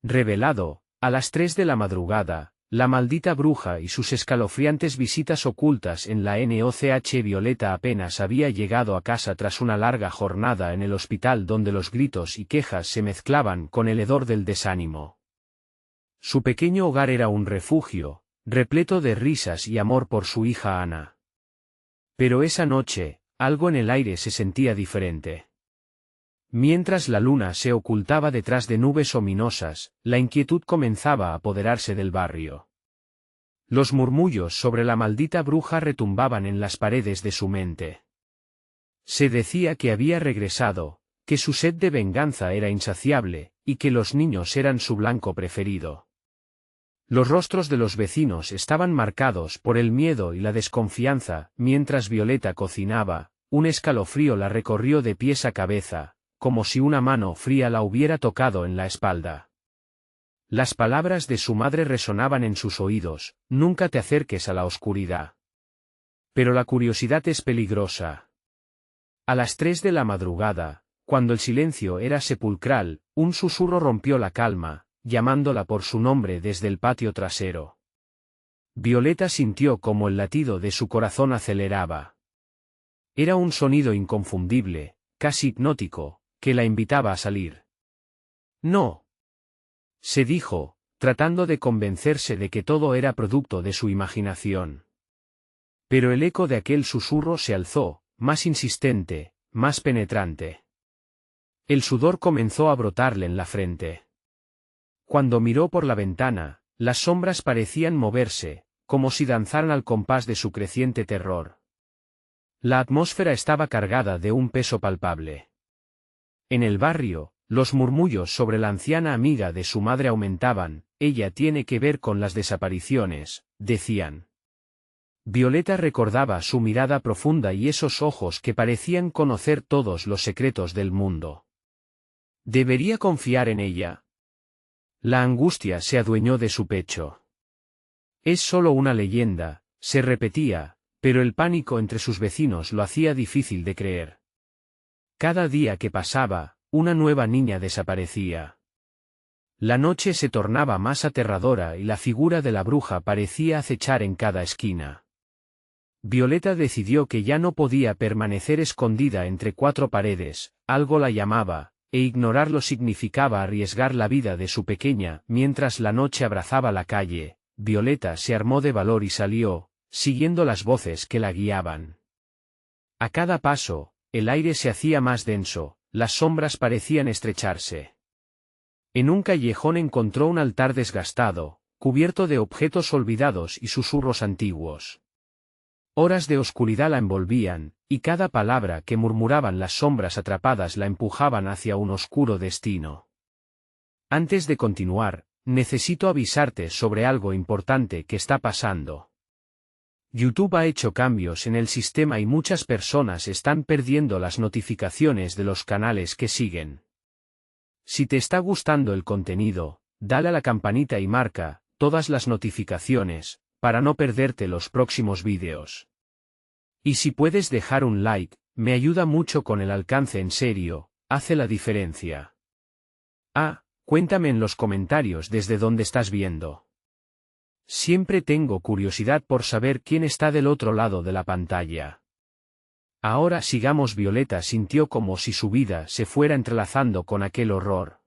Revelado, a las 3 de la madrugada, la maldita bruja y sus escalofriantes visitas ocultas en la NOCH. Violeta apenas había llegado a casa tras una larga jornada en el hospital donde los gritos y quejas se mezclaban con el hedor del desánimo. Su pequeño hogar era un refugio, repleto de risas y amor por su hija Ana. Pero esa noche, algo en el aire se sentía diferente. Mientras la luna se ocultaba detrás de nubes ominosas, la inquietud comenzaba a apoderarse del barrio. Los murmullos sobre la maldita bruja retumbaban en las paredes de su mente. Se decía que había regresado, que su sed de venganza era insaciable, y que los niños eran su blanco preferido. Los rostros de los vecinos estaban marcados por el miedo y la desconfianza. Mientras Violeta cocinaba, un escalofrío la recorrió de pies a cabeza, como si una mano fría la hubiera tocado en la espalda. Las palabras de su madre resonaban en sus oídos: nunca te acerques a la oscuridad. Pero la curiosidad es peligrosa. A las 3 de la madrugada, cuando el silencio era sepulcral, un susurro rompió la calma, llamándola por su nombre desde el patio trasero. Violeta sintió como el latido de su corazón aceleraba. Era un sonido inconfundible, casi hipnótico, que la invitaba a salir. No, se dijo, tratando de convencerse de que todo era producto de su imaginación. Pero el eco de aquel susurro se alzó, más insistente, más penetrante. El sudor comenzó a brotarle en la frente. Cuando miró por la ventana, las sombras parecían moverse, como si danzaran al compás de su creciente terror. La atmósfera estaba cargada de un peso palpable. En el barrio, los murmullos sobre la anciana amiga de su madre aumentaban. Ella tiene que ver con las desapariciones, decían. Violeta recordaba su mirada profunda y esos ojos que parecían conocer todos los secretos del mundo. ¿Debería confiar en ella? La angustia se adueñó de su pecho. Es solo una leyenda, se repetía, pero el pánico entre sus vecinos lo hacía difícil de creer. Cada día que pasaba, una nueva niña desaparecía. La noche se tornaba más aterradora y la figura de la bruja parecía acechar en cada esquina. Violeta decidió que ya no podía permanecer escondida entre 4 paredes, algo la llamaba, e ignorarlo significaba arriesgar la vida de su pequeña. Mientras la noche abrazaba la calle, Violeta se armó de valor y salió, siguiendo las voces que la guiaban. A cada paso, el aire se hacía más denso, las sombras parecían estrecharse. En un callejón encontró un altar desgastado, cubierto de objetos olvidados y susurros antiguos. Horas de oscuridad la envolvían, y cada palabra que murmuraban las sombras atrapadas la empujaban hacia un oscuro destino. Antes de continuar, necesito avisarte sobre algo importante que está pasando. YouTube ha hecho cambios en el sistema y muchas personas están perdiendo las notificaciones de los canales que siguen. Si te está gustando el contenido, dale a la campanita y marca todas las notificaciones, para no perderte los próximos vídeos. Y si puedes dejar un like, me ayuda mucho con el alcance, en serio, hace la diferencia. Cuéntame en los comentarios desde dónde estás viendo. Siempre tengo curiosidad por saber quién está del otro lado de la pantalla. Ahora sigamos. Violeta sintió como si su vida se fuera entrelazando con aquel horror.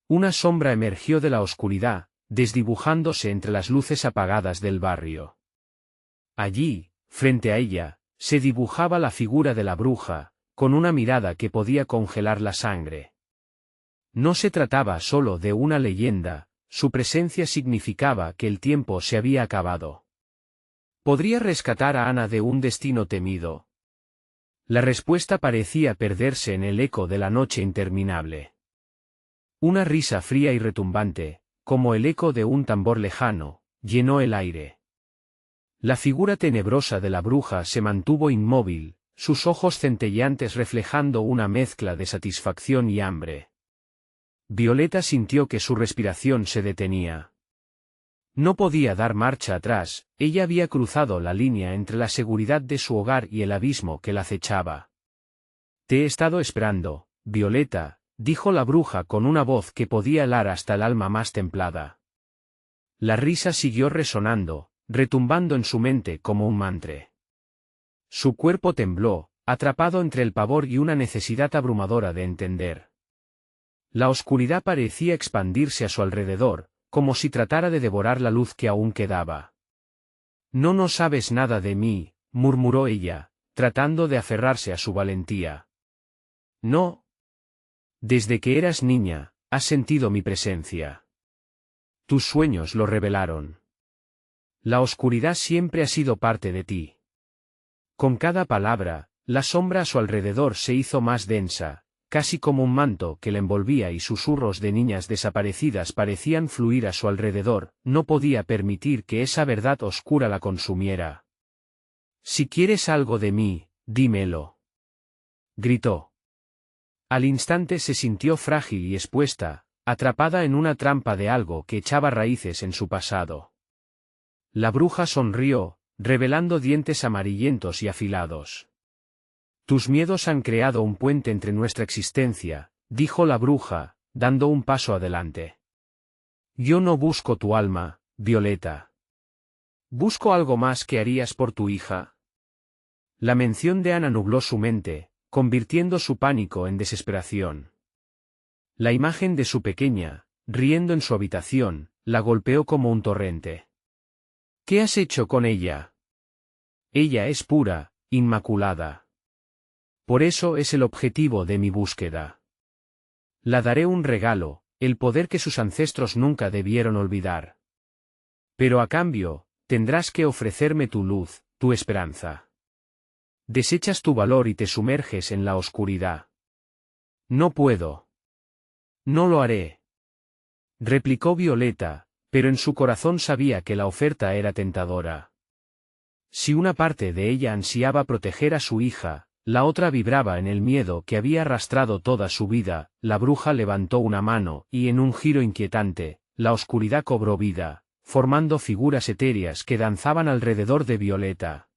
Una sombra emergió de la oscuridad, desdibujándose entre las luces apagadas del barrio. Allí, frente a ella, se dibujaba la figura de la bruja, con una mirada que podía congelar la sangre. No se trataba solo de una leyenda. Su presencia significaba que el tiempo se había acabado. ¿Podría rescatar a Ana de un destino temido? La respuesta parecía perderse en el eco de la noche interminable. Una risa fría y retumbante, como el eco de un tambor lejano, llenó el aire. La figura tenebrosa de la bruja se mantuvo inmóvil, sus ojos centelleantes reflejando una mezcla de satisfacción y hambre. Violeta sintió que su respiración se detenía. No podía dar marcha atrás, ella había cruzado la línea entre la seguridad de su hogar y el abismo que la acechaba. Te he estado esperando, Violeta, dijo la bruja con una voz que podía helar hasta el alma más templada. La risa siguió resonando, retumbando en su mente como un mantra. Su cuerpo tembló, atrapado entre el pavor y una necesidad abrumadora de entender. La oscuridad parecía expandirse a su alrededor, como si tratara de devorar la luz que aún quedaba. No sabes nada de mí, murmuró ella, tratando de aferrarse a su valentía. No. Desde que eras niña, has sentido mi presencia. Tus sueños lo revelaron. La oscuridad siempre ha sido parte de ti. Con cada palabra, la sombra a su alrededor se hizo más densa, casi como un manto que la envolvía y susurros de niñas desaparecidas parecían fluir a su alrededor, no podía permitir que esa verdad oscura la consumiera. Si quieres algo de mí, dímelo. Gritó. Al instante se sintió frágil y expuesta, atrapada en una trampa de algo que echaba raíces en su pasado. La bruja sonrió, revelando dientes amarillentos y afilados. Tus miedos han creado un puente entre nuestra existencia, dijo la bruja, dando un paso adelante. Yo no busco tu alma, Violeta. Busco algo más que harías por tu hija. La mención de Ana nubló su mente, convirtiendo su pánico en desesperación. La imagen de su pequeña, riendo en su habitación, la golpeó como un torrente. ¿Qué has hecho con ella? Ella es pura, inmaculada. Por eso es el objetivo de mi búsqueda. La daré un regalo, el poder que sus ancestros nunca debieron olvidar. Pero a cambio, tendrás que ofrecerme tu luz, tu esperanza. Desechas tu valor y te sumerges en la oscuridad. No puedo. No lo haré. Replicó Violeta, pero en su corazón sabía que la oferta era tentadora. Si una parte de ella ansiaba proteger a su hija, la otra vibraba en el miedo que había arrastrado toda su vida. La bruja levantó una mano y en un giro inquietante, la oscuridad cobró vida, formando figuras etéreas que danzaban alrededor de Violeta.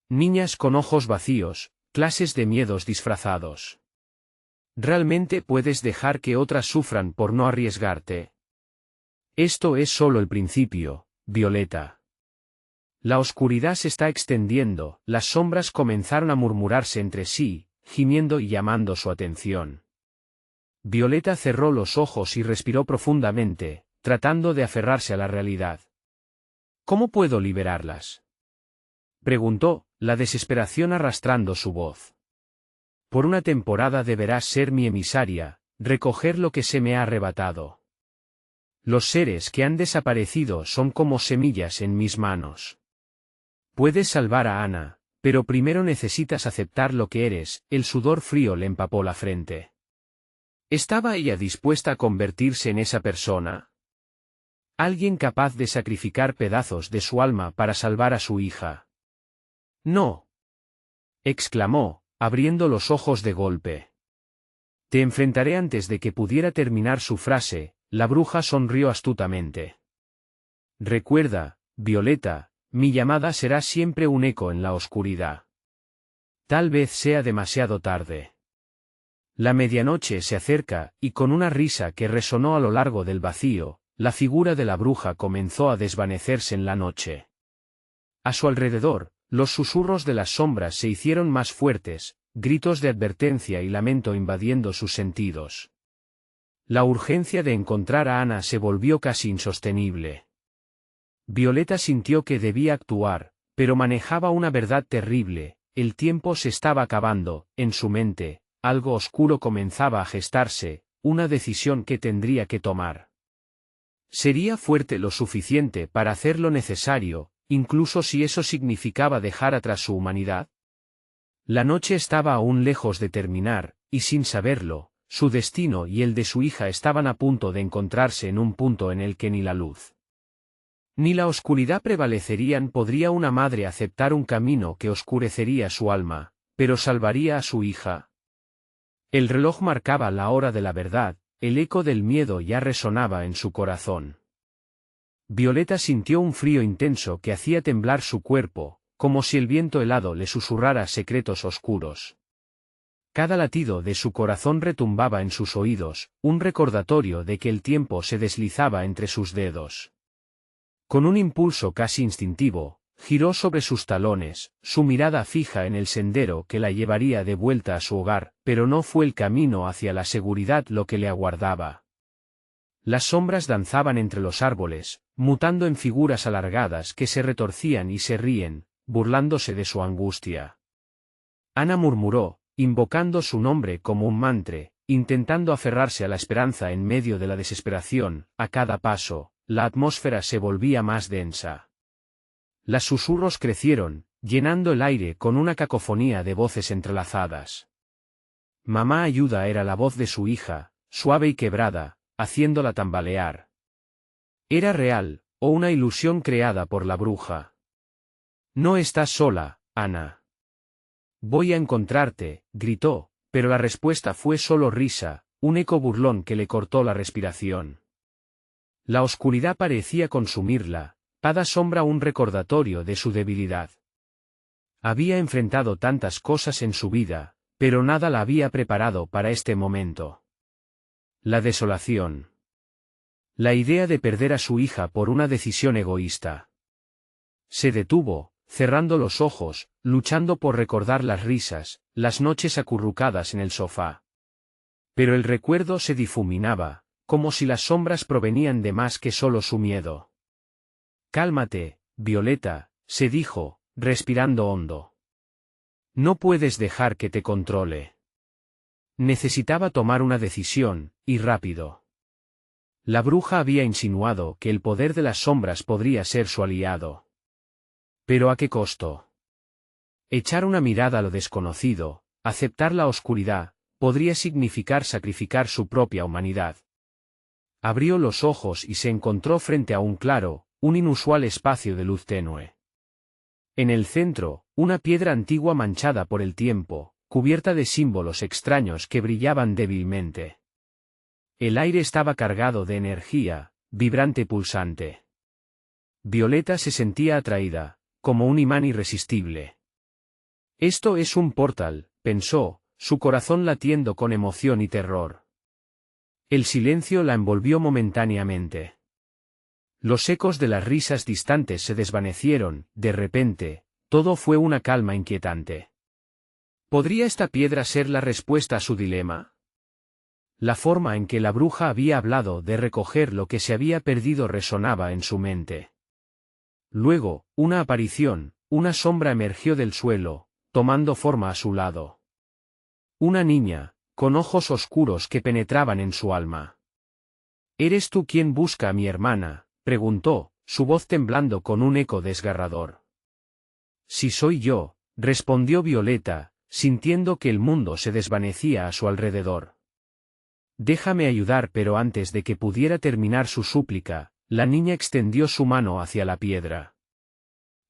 Niñas con ojos vacíos, clases de miedos disfrazados. ¿Realmente puedes dejar que otras sufran por no arriesgarte? Esto es solo el principio, Violeta. La oscuridad se está extendiendo, las sombras comenzaron a murmurarse entre sí, gimiendo y llamando su atención. Violeta cerró los ojos y respiró profundamente, tratando de aferrarse a la realidad. ¿Cómo puedo liberarlas?, preguntó, la desesperación arrastrando su voz. Por una temporada deberás ser mi emisaria, recoger lo que se me ha arrebatado. Los seres que han desaparecido son como semillas en mis manos. Puedes salvar a Ana, pero primero necesitas aceptar lo que eres. El sudor frío le empapó la frente. ¿Estaba ella dispuesta a convertirse en esa persona? ¿Alguien capaz de sacrificar pedazos de su alma para salvar a su hija? No, exclamó, abriendo los ojos de golpe. Te enfrentaré antes de que pudiera terminar su frase. La bruja sonrió astutamente. Recuerda, Violeta, mi llamada será siempre un eco en la oscuridad. Tal vez sea demasiado tarde. La medianoche se acerca, y con una risa que resonó a lo largo del vacío, la figura de la bruja comenzó a desvanecerse en la noche. A su alrededor, los susurros de las sombras se hicieron más fuertes, gritos de advertencia y lamento invadiendo sus sentidos. La urgencia de encontrar a Ana se volvió casi insostenible. Violeta sintió que debía actuar, pero manejaba una verdad terrible: el tiempo se estaba acabando. En su mente, algo oscuro comenzaba a gestarse, una decisión que tendría que tomar. Sería fuerte lo suficiente para hacer lo necesario, incluso si eso significaba dejar atrás su humanidad. La noche estaba aún lejos de terminar, y sin saberlo, su destino y el de su hija estaban a punto de encontrarse en un punto en el que ni la luz ni la oscuridad prevalecerían. ¿Podría una madre aceptar un camino que oscurecería su alma, pero salvaría a su hija? El reloj marcaba la hora de la verdad, el eco del miedo ya resonaba en su corazón. Violeta sintió un frío intenso que hacía temblar su cuerpo, como si el viento helado le susurrara secretos oscuros. Cada latido de su corazón retumbaba en sus oídos, un recordatorio de que el tiempo se deslizaba entre sus dedos. Con un impulso casi instintivo, giró sobre sus talones, su mirada fija en el sendero que la llevaría de vuelta a su hogar, pero no fue el camino hacia la seguridad lo que le aguardaba. Las sombras danzaban entre los árboles, mutando en figuras alargadas que se retorcían y se ríen, burlándose de su angustia. Ana murmuró, invocando su nombre como un mantra, intentando aferrarse a la esperanza en medio de la desesperación. A cada paso, la atmósfera se volvía más densa. Los susurros crecieron, llenando el aire con una cacofonía de voces entrelazadas. Mamá ayuda era la voz de su hija, suave y quebrada, haciéndola tambalear. ¿Era real, o una ilusión creada por la bruja? No estás sola, Ana. Voy a encontrarte, gritó, pero la respuesta fue solo risa, un eco burlón que le cortó la respiración. La oscuridad parecía consumirla, cada sombra un recordatorio de su debilidad. Había enfrentado tantas cosas en su vida, pero nada la había preparado para este momento. La desolación. La idea de perder a su hija por una decisión egoísta. Se detuvo, cerrando los ojos, luchando por recordar las risas, las noches acurrucadas en el sofá. Pero el recuerdo se difuminaba, como si las sombras provenían de más que solo su miedo. Cálmate, Violeta, se dijo, respirando hondo. No puedes dejar que te controle. Necesitaba tomar una decisión, y rápido. La bruja había insinuado que el poder de las sombras podría ser su aliado. ¿Pero a qué costo? Echar una mirada a lo desconocido, aceptar la oscuridad, podría significar sacrificar su propia humanidad. Abrió los ojos y se encontró frente a un claro, un inusual espacio de luz tenue. En el centro, una piedra antigua manchada por el tiempo, cubierta de símbolos extraños que brillaban débilmente. El aire estaba cargado de energía, vibrante y pulsante. Violeta se sentía atraída, como un imán irresistible. Esto es un portal, pensó, su corazón latiendo con emoción y terror. El silencio la envolvió momentáneamente. Los ecos de las risas distantes se desvanecieron, de repente, todo fue una calma inquietante. ¿Podría esta piedra ser la respuesta a su dilema? La forma en que la bruja había hablado de recoger lo que se había perdido resonaba en su mente. Luego, una aparición, una sombra emergió del suelo, tomando forma a su lado. Una niña, con ojos oscuros que penetraban en su alma. ¿Eres tú quien busca a mi hermana?, preguntó, su voz temblando con un eco desgarrador. Sí soy yo, respondió Violeta, sintiendo que el mundo se desvanecía a su alrededor. Déjame ayudar, pero antes de que pudiera terminar su súplica, la niña extendió su mano hacia la piedra.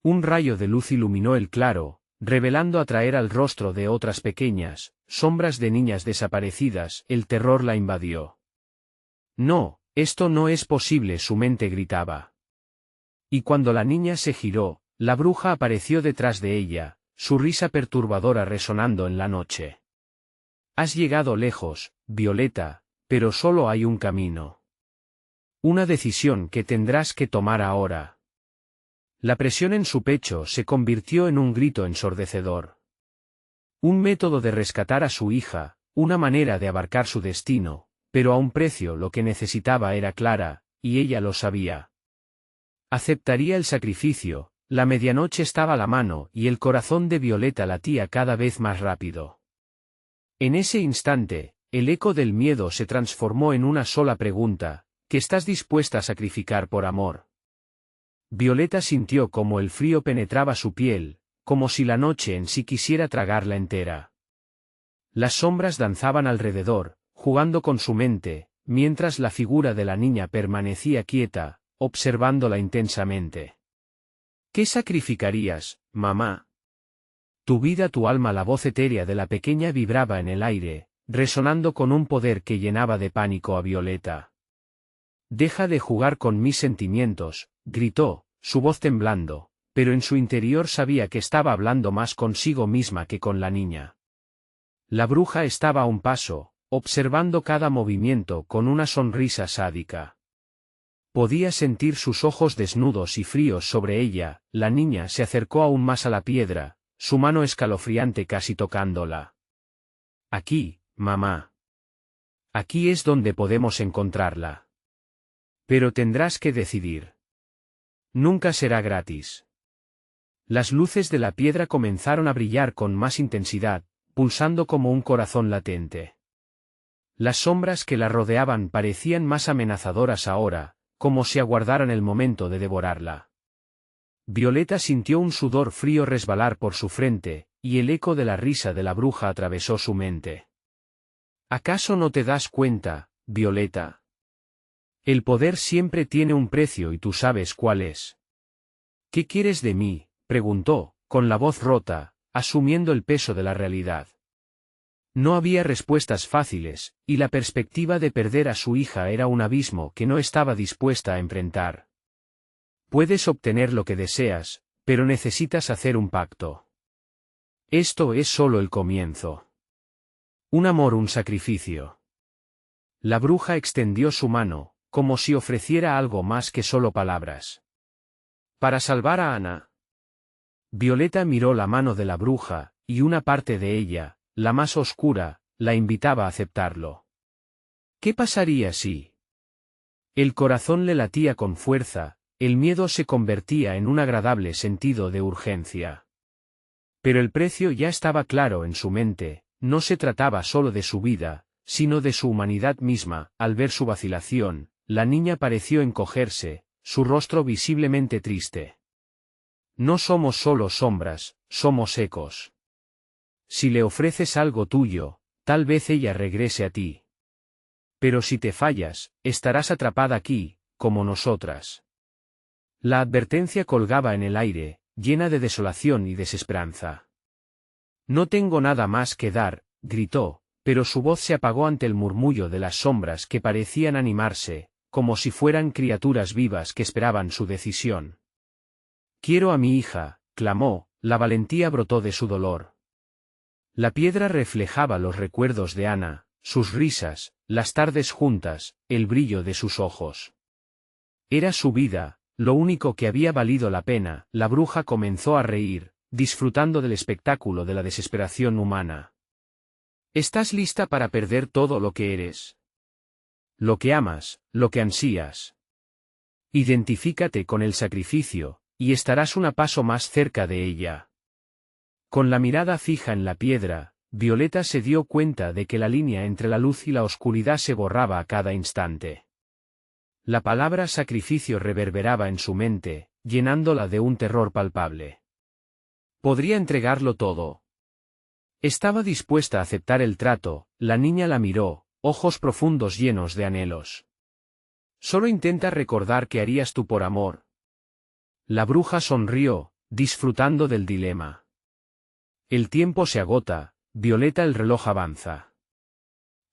Un rayo de luz iluminó el claro, revelando atraer al rostro de otras pequeñas, sombras de niñas desaparecidas. El terror la invadió. No, esto no es posible, su mente gritaba. Y cuando la niña se giró, la bruja apareció detrás de ella, su risa perturbadora resonando en la noche. Has llegado lejos, Violeta, pero solo hay un camino. Una decisión que tendrás que tomar ahora. La presión en su pecho se convirtió en un grito ensordecedor. Un método de rescatar a su hija, una manera de abarcar su destino, pero a un precio. Lo que necesitaba era clara, y ella lo sabía. Aceptaría el sacrificio. La medianoche estaba a la mano y el corazón de Violeta latía cada vez más rápido. En ese instante, el eco del miedo se transformó en una sola pregunta: ¿qué estás dispuesta a sacrificar por amor? Violeta sintió como el frío penetraba su piel, como si la noche en sí quisiera tragarla entera. Las sombras danzaban alrededor, jugando con su mente, mientras la figura de la niña permanecía quieta, observándola intensamente. ¿Qué sacrificarías, mamá? Tu vida, tu alma. La voz etérea de la pequeña vibraba en el aire, resonando con un poder que llenaba de pánico a Violeta. Deja de jugar con mis sentimientos, gritó, su voz temblando, pero en su interior sabía que estaba hablando más consigo misma que con la niña. La bruja estaba a un paso, observando cada movimiento con una sonrisa sádica. Podía sentir sus ojos desnudos y fríos sobre ella. La niña se acercó aún más a la piedra, su mano escalofriante casi tocándola. Aquí, mamá. Aquí es donde podemos encontrarla. Pero tendrás que decidir. Nunca será gratis. Las luces de la piedra comenzaron a brillar con más intensidad, pulsando como un corazón latente. Las sombras que la rodeaban parecían más amenazadoras ahora, como si aguardaran el momento de devorarla. Violeta sintió un sudor frío resbalar por su frente, y el eco de la risa de la bruja atravesó su mente. ¿Acaso no te das cuenta, Violeta? El poder siempre tiene un precio y tú sabes cuál es. ¿Qué quieres de mí?, preguntó, con la voz rota, asumiendo el peso de la realidad. No había respuestas fáciles, y la perspectiva de perder a su hija era un abismo que no estaba dispuesta a enfrentar. Puedes obtener lo que deseas, pero necesitas hacer un pacto. Esto es solo el comienzo. Un amor, un sacrificio. La bruja extendió su mano, como si ofreciera algo más que solo palabras. Para salvar a Ana. Violeta miró la mano de la bruja, y una parte de ella, la más oscura, la invitaba a aceptarlo. ¿Qué pasaría si? El corazón le latía con fuerza, el miedo se convertía en un agradable sentido de urgencia. Pero el precio ya estaba claro en su mente, no se trataba solo de su vida, sino de su humanidad misma. Al ver su vacilación, la niña pareció encogerse, su rostro visiblemente triste. No somos solo sombras, somos ecos. Si le ofreces algo tuyo, tal vez ella regrese a ti. Pero si te fallas, estarás atrapada aquí, como nosotras. La advertencia colgaba en el aire, llena de desolación y desesperanza. No tengo nada más que dar, gritó, pero su voz se apagó ante el murmullo de las sombras que parecían animarse, como si fueran criaturas vivas que esperaban su decisión. Quiero a mi hija, clamó, la valentía brotó de su dolor. La piedra reflejaba los recuerdos de Ana, sus risas, las tardes juntas, el brillo de sus ojos. Era su vida, lo único que había valido la pena. La bruja comenzó a reír, disfrutando del espectáculo de la desesperación humana. ¿Estás lista para perder todo lo que eres? Lo que amas, lo que ansías. Identifícate con el sacrificio, y estarás un paso más cerca de ella. Con la mirada fija en la piedra, Violeta se dio cuenta de que la línea entre la luz y la oscuridad se borraba a cada instante. La palabra sacrificio reverberaba en su mente, llenándola de un terror palpable. Podría entregarlo todo. Estaba dispuesta a aceptar el trato. La niña la miró, ojos profundos llenos de anhelos. Solo intenta recordar qué harías tú por amor. La bruja sonrió, disfrutando del dilema. El tiempo se agota, Violeta, el reloj avanza.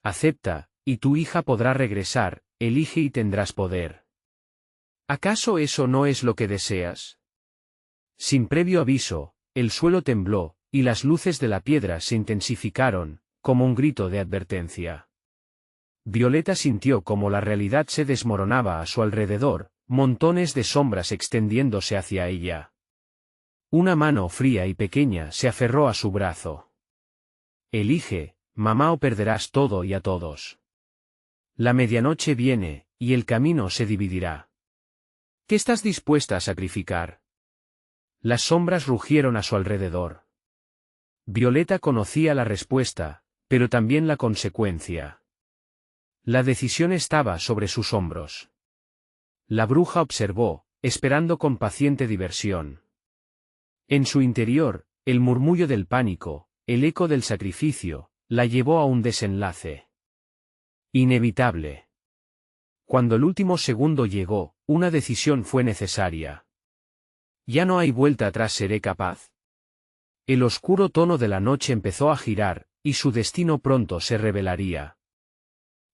Acepta, y tu hija podrá regresar, elige y tendrás poder. ¿Acaso eso no es lo que deseas? Sin previo aviso, el suelo tembló, y las luces de la piedra se intensificaron, como un grito de advertencia. Violeta sintió como la realidad se desmoronaba a su alrededor, montones de sombras extendiéndose hacia ella. Una mano fría y pequeña se aferró a su brazo. Elige, mamá, o perderás todo y a todos. La medianoche viene, y el camino se dividirá. ¿Qué estás dispuesta a sacrificar? Las sombras rugieron a su alrededor. Violeta conocía la respuesta, pero también la consecuencia. La decisión estaba sobre sus hombros. La bruja observó, esperando con paciente diversión. En su interior, el murmullo del pánico, el eco del sacrificio, la llevó a un desenlace inevitable. Cuando el último segundo llegó, una decisión fue necesaria. Ya no hay vuelta atrás, seré capaz. El oscuro tono de la noche empezó a girar, y su destino pronto se revelaría.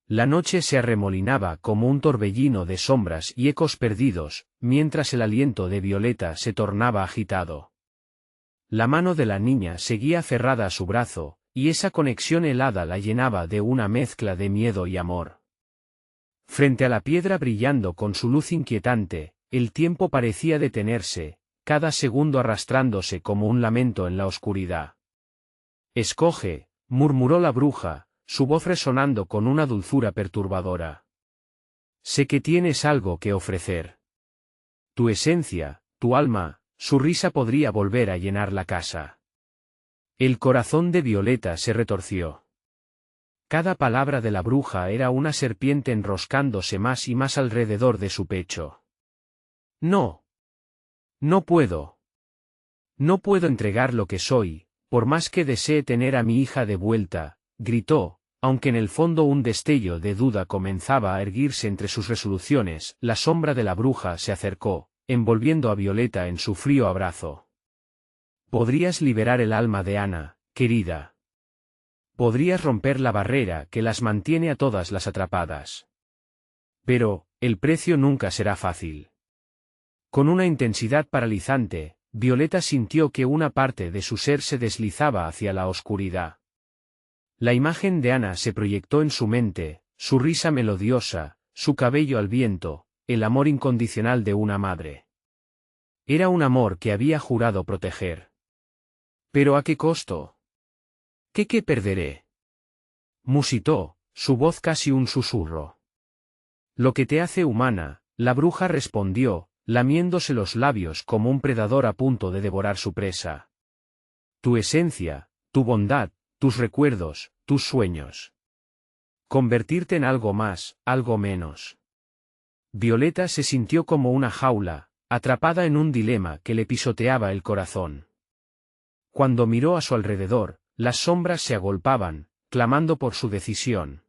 La noche se arremolinaba como un torbellino de sombras y ecos perdidos, mientras el aliento de Violeta se tornaba agitado. La mano de la niña seguía aferrada a su brazo, y esa conexión helada la llenaba de una mezcla de miedo y amor. Frente a la piedra brillando con su luz inquietante, el tiempo parecía detenerse, cada segundo arrastrándose como un lamento en la oscuridad. Escoge, murmuró la bruja, su voz resonando con una dulzura perturbadora. Sé que tienes algo que ofrecer. Tu esencia, tu alma, su risa podría volver a llenar la casa. El corazón de Violeta se retorció. Cada palabra de la bruja era una serpiente enroscándose más y más alrededor de su pecho. No. No puedo. No puedo entregar lo que soy, por más que desee tener a mi hija de vuelta, gritó, aunque en el fondo un destello de duda comenzaba a erguirse entre sus resoluciones. La sombra de la bruja se acercó, envolviendo a Violeta en su frío abrazo. Podrías liberar el alma de Ana, querida. Podrías romper la barrera que las mantiene a todas las atrapadas. Pero, el precio nunca será fácil. Con una intensidad paralizante, Violeta sintió que una parte de su ser se deslizaba hacia la oscuridad. La imagen de Ana se proyectó en su mente, su risa melodiosa, su cabello al viento, el amor incondicional de una madre. Era un amor que había jurado proteger. ¿Pero a qué costo? ¿Qué perderé? Musitó, su voz casi un susurro. Lo que te hace humana, la bruja respondió, lamiéndose los labios como un predador a punto de devorar su presa. Tu esencia, tu bondad, tus recuerdos, tus sueños. Convertirte en algo más, algo menos. Violeta se sintió como una jaula, atrapada en un dilema que le pisoteaba el corazón. Cuando miró a su alrededor, las sombras se agolpaban, clamando por su decisión.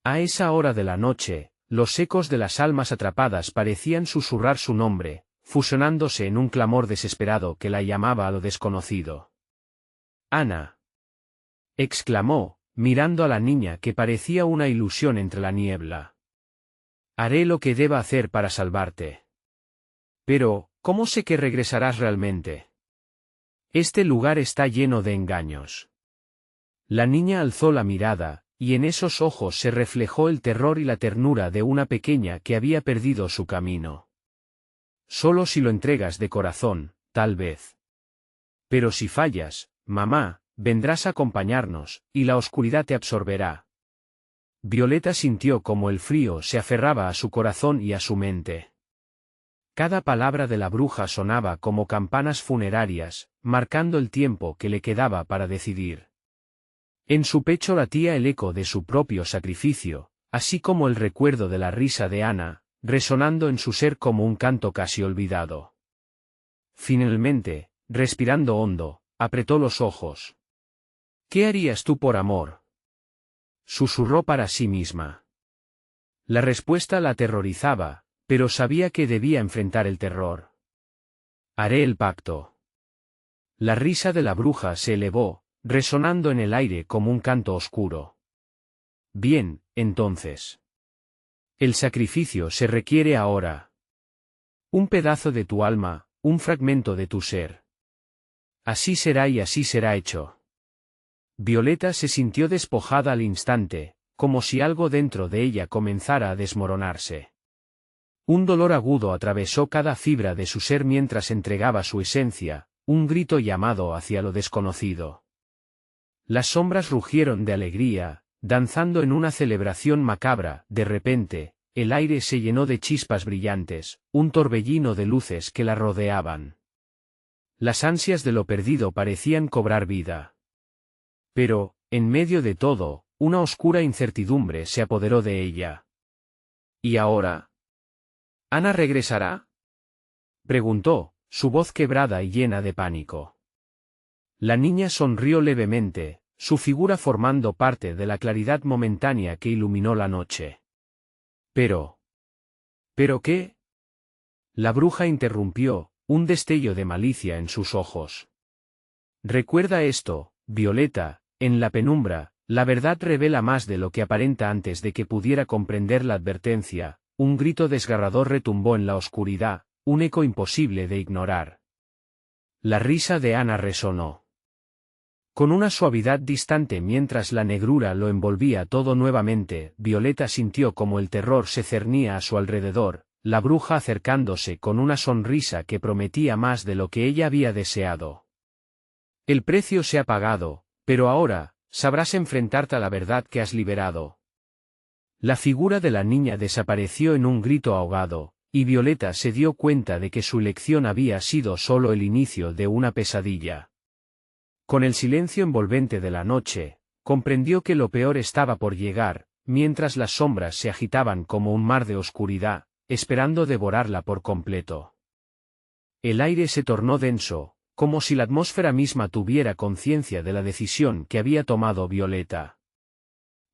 A esa hora de la noche, los ecos de las almas atrapadas parecían susurrar su nombre, fusionándose en un clamor desesperado que la llamaba a lo desconocido. Ana. Exclamó, mirando a la niña que parecía una ilusión entre la niebla. Haré lo que deba hacer para salvarte. Pero, ¿cómo sé que regresarás realmente? Este lugar está lleno de engaños. La niña alzó la mirada, y en esos ojos se reflejó el terror y la ternura de una pequeña que había perdido su camino. Solo si lo entregas de corazón, tal vez. Pero si fallas, mamá, vendrás a acompañarnos, y la oscuridad te absorberá. Violeta sintió como el frío se aferraba a su corazón y a su mente. Cada palabra de la bruja sonaba como campanas funerarias, marcando el tiempo que le quedaba para decidir. En su pecho latía el eco de su propio sacrificio, así como el recuerdo de la risa de Ana, resonando en su ser como un canto casi olvidado. Finalmente, respirando hondo, apretó los ojos. ¿Qué harías tú por amor? Susurró para sí misma. La respuesta la aterrorizaba, pero sabía que debía enfrentar el terror. Haré el pacto. La risa de la bruja se elevó, resonando en el aire como un canto oscuro. Bien, entonces. El sacrificio se requiere ahora. Un pedazo de tu alma, un fragmento de tu ser. Así será y así será hecho. Violeta se sintió despojada al instante, como si algo dentro de ella comenzara a desmoronarse. Un dolor agudo atravesó cada fibra de su ser mientras entregaba su esencia, un grito llamado hacia lo desconocido. Las sombras rugieron de alegría, danzando en una celebración macabra. De repente, el aire se llenó de chispas brillantes, un torbellino de luces que la rodeaban. Las ansias de lo perdido parecían cobrar vida. Pero, en medio de todo, una oscura incertidumbre se apoderó de ella. ¿Y ahora? ¿Ana regresará? Preguntó, su voz quebrada y llena de pánico. La niña sonrió levemente, su figura formando parte de la claridad momentánea que iluminó la noche. ¿Pero qué? La bruja interrumpió, un destello de malicia en sus ojos. Recuerda esto, Violeta, en la penumbra, la verdad revela más de lo que aparenta. Antes de que pudiera comprender la advertencia, un grito desgarrador retumbó en la oscuridad, un eco imposible de ignorar. La risa de Ana resonó. Con una suavidad distante mientras la negrura lo envolvía todo nuevamente, Violeta sintió como el terror se cernía a su alrededor, la bruja acercándose con una sonrisa que prometía más de lo que ella había deseado. El precio se ha pagado, pero ahora, sabrás enfrentarte a la verdad que has liberado. La figura de la niña desapareció en un grito ahogado, y Violeta se dio cuenta de que su lección había sido solo el inicio de una pesadilla. Con el silencio envolvente de la noche, comprendió que lo peor estaba por llegar, mientras las sombras se agitaban como un mar de oscuridad, esperando devorarla por completo. El aire se tornó denso, como si la atmósfera misma tuviera conciencia de la decisión que había tomado Violeta.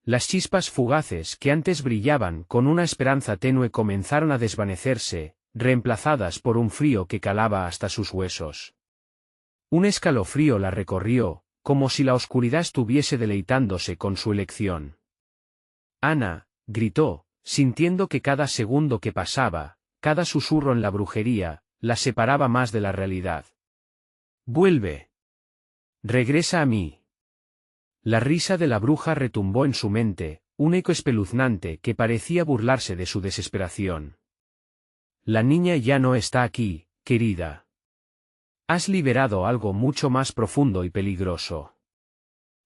Las chispas fugaces que antes brillaban con una esperanza tenue comenzaron a desvanecerse, reemplazadas por un frío que calaba hasta sus huesos. Un escalofrío la recorrió, como si la oscuridad estuviese deleitándose con su elección. «Ana», gritó, sintiendo que cada segundo que pasaba, cada susurro en la brujería, la separaba más de la realidad. «Vuelve. Regresa a mí». La risa de la bruja retumbó en su mente, un eco espeluznante que parecía burlarse de su desesperación. «La niña ya no está aquí, querida. Has liberado algo mucho más profundo y peligroso».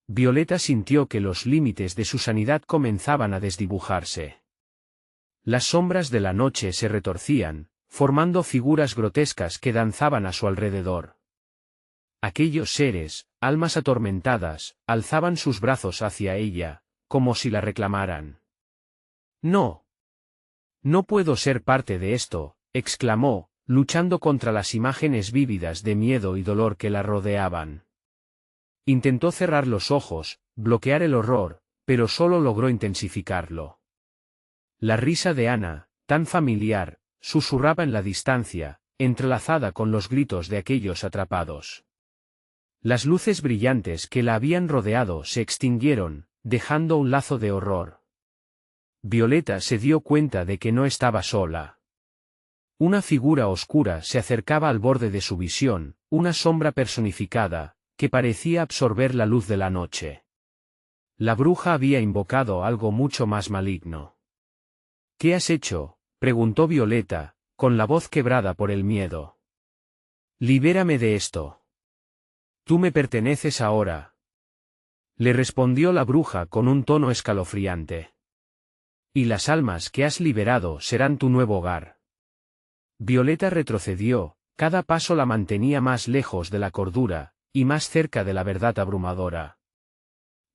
Violeta sintió que los límites de su sanidad comenzaban a desdibujarse. Las sombras de la noche se retorcían, formando figuras grotescas que danzaban a su alrededor. Aquellos seres, almas atormentadas, alzaban sus brazos hacia ella, como si la reclamaran. «No. No puedo ser parte de esto», exclamó, luchando contra las imágenes vívidas de miedo y dolor que la rodeaban. Intentó cerrar los ojos, bloquear el horror, pero solo logró intensificarlo. La risa de Ana, tan familiar, susurraba en la distancia, entrelazada con los gritos de aquellos atrapados. Las luces brillantes que la habían rodeado se extinguieron, dejando un lazo de horror. Violeta se dio cuenta de que no estaba sola. Una figura oscura se acercaba al borde de su visión, una sombra personificada, que parecía absorber la luz de la noche. La bruja había invocado algo mucho más maligno. «¿Qué has hecho?», preguntó Violeta, con la voz quebrada por el miedo. «Libérame de esto. Tú me perteneces ahora», le respondió la bruja con un tono escalofriante. «Y las almas que has liberado serán tu nuevo hogar». Violeta retrocedió, cada paso la mantenía más lejos de la cordura, y más cerca de la verdad abrumadora.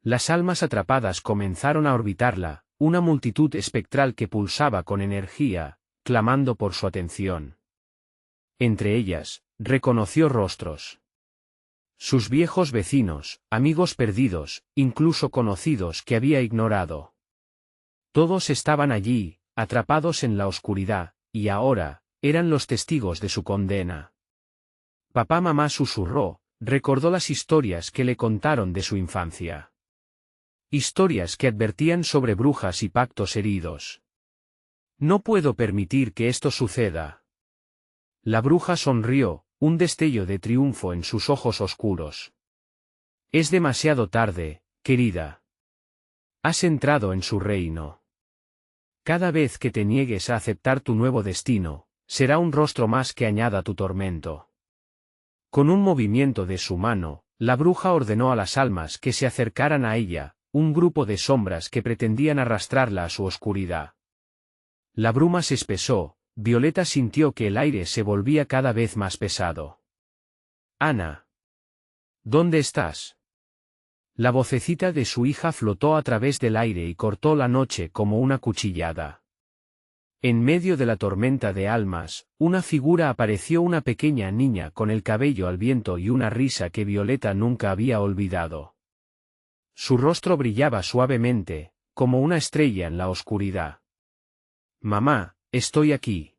Las almas atrapadas comenzaron a orbitarla, una multitud espectral que pulsaba con energía, clamando por su atención. Entre ellas, reconoció rostros. Sus viejos vecinos, amigos perdidos, incluso conocidos que había ignorado. Todos estaban allí, atrapados en la oscuridad, y ahora, eran los testigos de su condena. Mamá susurró, recordó las historias que le contaron de su infancia. Historias que advertían sobre brujas y pactos heridos. «No puedo permitir que esto suceda». La bruja sonrió, un destello de triunfo en sus ojos oscuros. «Es demasiado tarde, querida. Has entrado en su reino. Cada vez que te niegues a aceptar tu nuevo destino, será un rostro más que añada tu tormento». Con un movimiento de su mano, la bruja ordenó a las almas que se acercaran a ella, un grupo de sombras que pretendían arrastrarla a su oscuridad. La bruma se espesó, Violeta sintió que el aire se volvía cada vez más pesado. «Ana. ¿Dónde estás?». La vocecita de su hija flotó a través del aire y cortó la noche como una cuchillada. En medio de la tormenta de almas, una figura apareció, una pequeña niña con el cabello al viento y una risa que Violeta nunca había olvidado. Su rostro brillaba suavemente, como una estrella en la oscuridad. «Mamá, estoy aquí».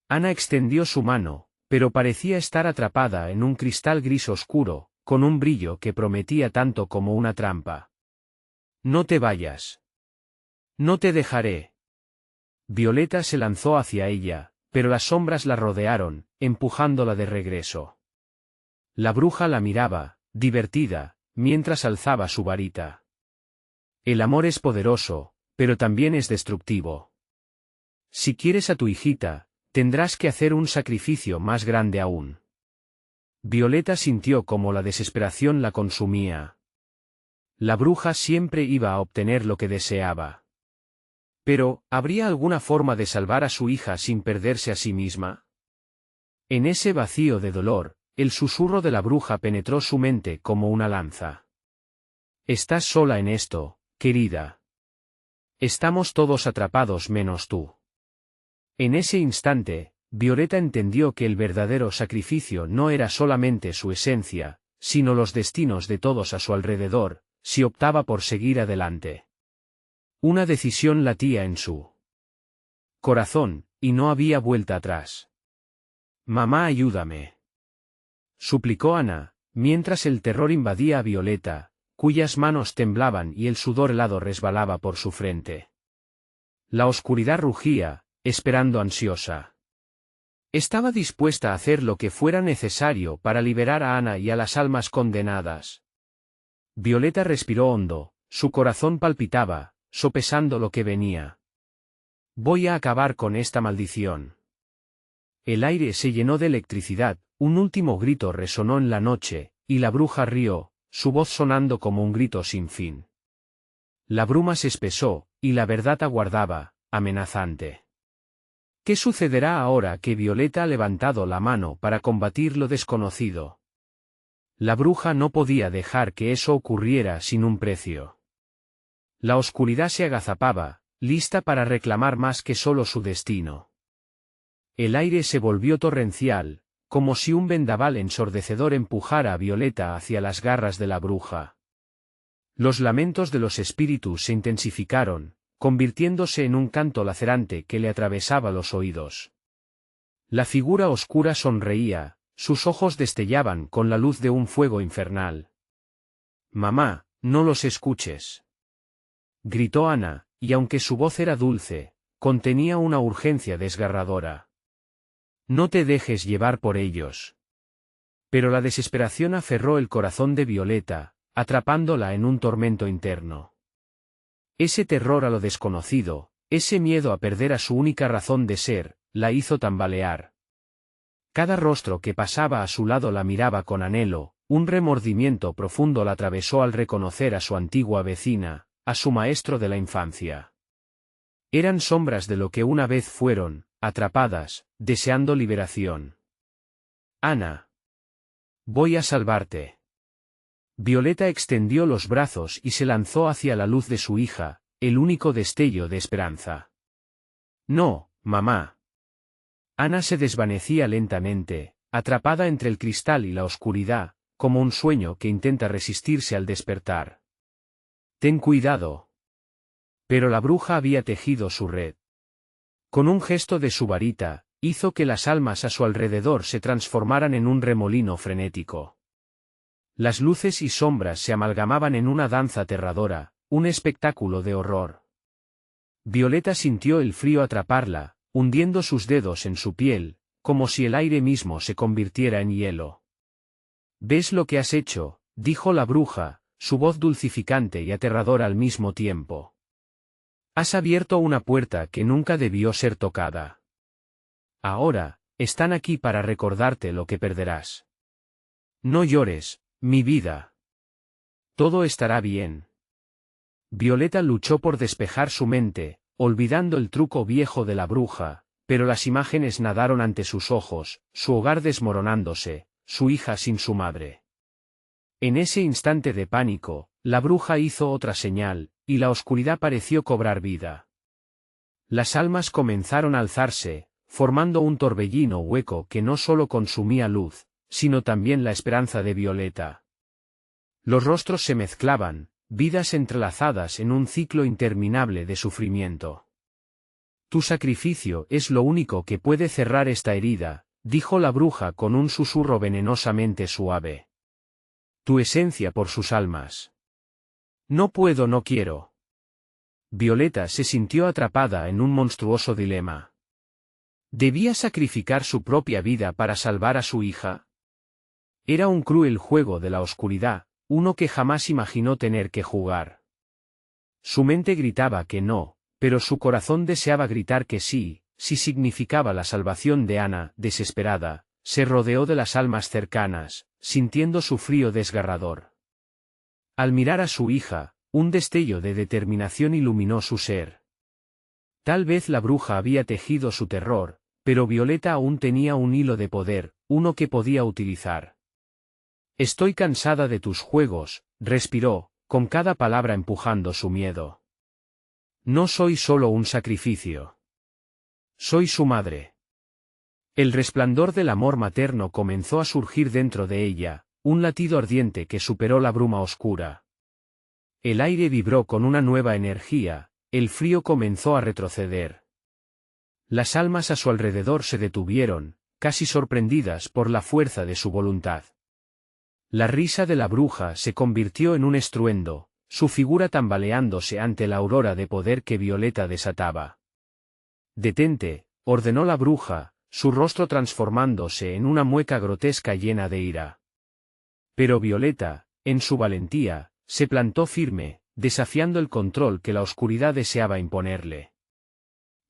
Ana extendió su mano, pero parecía estar atrapada en un cristal gris oscuro, con un brillo que prometía tanto como una trampa. «No te vayas. No te dejaré». Violeta se lanzó hacia ella, pero las sombras la rodearon, empujándola de regreso. La bruja la miraba, divertida, mientras alzaba su varita. El amor es poderoso, pero también es destructivo. Si quieres a tu hijita, tendrás que hacer un sacrificio más grande aún. Violeta sintió como la desesperación la consumía. La bruja siempre iba a obtener lo que deseaba. Pero, ¿habría alguna forma de salvar a su hija sin perderse a sí misma? En ese vacío de dolor, el susurro de la bruja penetró su mente como una lanza. Estás sola en esto, querida. Estamos todos atrapados menos tú. En ese instante, Violeta entendió que el verdadero sacrificio no era solamente su esencia, sino los destinos de todos a su alrededor, si optaba por seguir adelante. Una decisión latía en su corazón, y no había vuelta atrás. Mamá, ayúdame, suplicó Ana, mientras el terror invadía a Violeta, cuyas manos temblaban y el sudor helado resbalaba por su frente. La oscuridad rugía, esperando ansiosa. Estaba dispuesta a hacer lo que fuera necesario para liberar a Ana y a las almas condenadas. Violeta respiró hondo, su corazón palpitaba, sopesando lo que venía. Voy a acabar con esta maldición. El aire se llenó de electricidad, un último grito resonó en la noche, y la bruja rió, su voz sonando como un grito sin fin. La bruma se espesó, y la verdad aguardaba, amenazante. ¿Qué sucederá ahora que Violeta ha levantado la mano para combatir lo desconocido? La bruja no podía dejar que eso ocurriera sin un precio. La oscuridad se agazapaba, lista para reclamar más que solo su destino. El aire se volvió torrencial, como si un vendaval ensordecedor empujara a Violeta hacia las garras de la bruja. Los lamentos de los espíritus se intensificaron, convirtiéndose en un canto lacerante que le atravesaba los oídos. La figura oscura sonreía, sus ojos destellaban con la luz de un fuego infernal. «Mamá, no los escuches», gritó Ana, y aunque su voz era dulce, contenía una urgencia desgarradora. «No te dejes llevar por ellos». Pero la desesperación aferró el corazón de Violeta, atrapándola en un tormento interno. Ese terror a lo desconocido, ese miedo a perder a su única razón de ser, la hizo tambalear. Cada rostro que pasaba a su lado la miraba con anhelo, un remordimiento profundo la atravesó al reconocer a su antigua vecina, a su maestro de la infancia. Eran sombras de lo que una vez fueron, atrapadas, deseando liberación. «Ana. Voy a salvarte». Violeta extendió los brazos y se lanzó hacia la luz de su hija, el único destello de esperanza. «No, mamá». Ana se desvanecía lentamente, atrapada entre el cristal y la oscuridad, como un sueño que intenta resistirse al despertar. «Ten cuidado». Pero la bruja había tejido su red. Con un gesto de su varita, hizo que las almas a su alrededor se transformaran en un remolino frenético. Las luces y sombras se amalgamaban en una danza aterradora, un espectáculo de horror. Violeta sintió el frío atraparla, hundiendo sus dedos en su piel, como si el aire mismo se convirtiera en hielo. «¿Ves lo que has hecho?», dijo la bruja, su voz dulcificante y aterradora al mismo tiempo. «Has abierto una puerta que nunca debió ser tocada. Ahora, están aquí para recordarte lo que perderás. No llores, mi vida. Todo estará bien». Violeta luchó por despejar su mente, olvidando el truco viejo de la bruja, pero las imágenes nadaron ante sus ojos, su hogar desmoronándose, su hija sin su madre. En ese instante de pánico, la bruja hizo otra señal, y la oscuridad pareció cobrar vida. Las almas comenzaron a alzarse, formando un torbellino hueco que no solo consumía luz, sino también la esperanza de Violeta. Los rostros se mezclaban, vidas entrelazadas en un ciclo interminable de sufrimiento. «Tu sacrificio es lo único que puede cerrar esta herida», dijo la bruja con un susurro venenosamente suave. «Tu esencia por sus almas». «No puedo, no quiero». Violeta se sintió atrapada en un monstruoso dilema. ¿Debía sacrificar su propia vida para salvar a su hija? Era un cruel juego de la oscuridad, uno que jamás imaginó tener que jugar. Su mente gritaba que no, pero su corazón deseaba gritar que sí, si significaba la salvación de Ana. Desesperada, se rodeó de las almas cercanas, sintiendo su frío desgarrador. Al mirar a su hija, un destello de determinación iluminó su ser. Tal vez la bruja había tejido su terror, pero Violeta aún tenía un hilo de poder, uno que podía utilizar. Estoy cansada de tus juegos, respiró, con cada palabra empujando su miedo. No soy solo un sacrificio. Soy su madre. El resplandor del amor materno comenzó a surgir dentro de ella, un latido ardiente que superó la bruma oscura. El aire vibró con una nueva energía, el frío comenzó a retroceder. Las almas a su alrededor se detuvieron, casi sorprendidas por la fuerza de su voluntad. La risa de la bruja se convirtió en un estruendo, su figura tambaleándose ante la aurora de poder que Violeta desataba. «Detente», ordenó la bruja, su rostro transformándose en una mueca grotesca llena de ira. Pero Violeta, en su valentía, se plantó firme, desafiando el control que la oscuridad deseaba imponerle.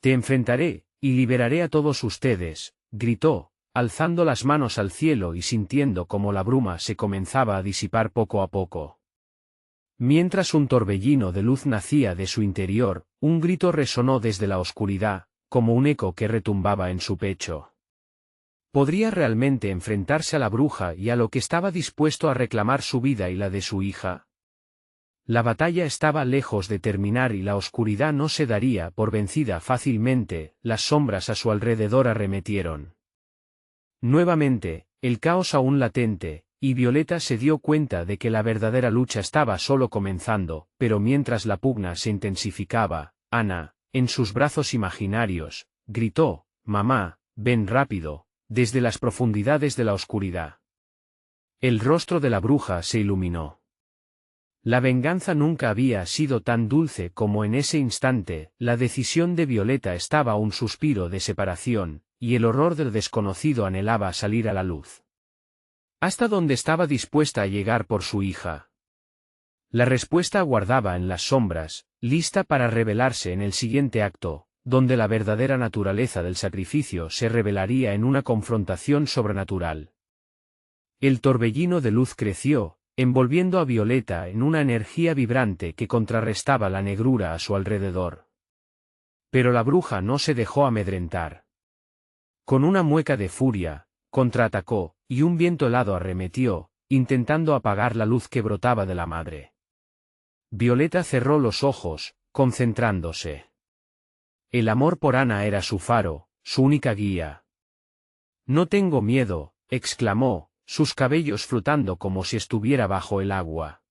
«Te enfrentaré, y liberaré a todos ustedes», gritó, alzando las manos al cielo y sintiendo cómo la bruma se comenzaba a disipar poco a poco. Mientras un torbellino de luz nacía de su interior, un grito resonó desde la oscuridad, como un eco que retumbaba en su pecho. ¿Podría realmente enfrentarse a la bruja y a lo que estaba dispuesto a reclamar su vida y la de su hija? La batalla estaba lejos de terminar y la oscuridad no se daría por vencida fácilmente. Las sombras a su alrededor arremetieron. Nuevamente, el caos aún latente, y Violeta se dio cuenta de que la verdadera lucha estaba solo comenzando, pero mientras la pugna se intensificaba, Ana, en sus brazos imaginarios, gritó: «Mamá, ven rápido», desde las profundidades de la oscuridad. El rostro de la bruja se iluminó. La venganza nunca había sido tan dulce como en ese instante. La decisión de Violeta estaba a un suspiro de separación, y el horror del desconocido anhelaba salir a la luz. ¿Hasta dónde estaba dispuesta a llegar por su hija? La respuesta aguardaba en las sombras, lista para revelarse en el siguiente acto, donde la verdadera naturaleza del sacrificio se revelaría en una confrontación sobrenatural. El torbellino de luz creció, envolviendo a Violeta en una energía vibrante que contrarrestaba la negrura a su alrededor. Pero la bruja no se dejó amedrentar. Con una mueca de furia, contraatacó, y un viento helado arremetió, intentando apagar la luz que brotaba de la madre. Violeta cerró los ojos, concentrándose. El amor por Ana era su faro, su única guía. «No tengo miedo», exclamó, sus cabellos flotando como si estuviera bajo el agua.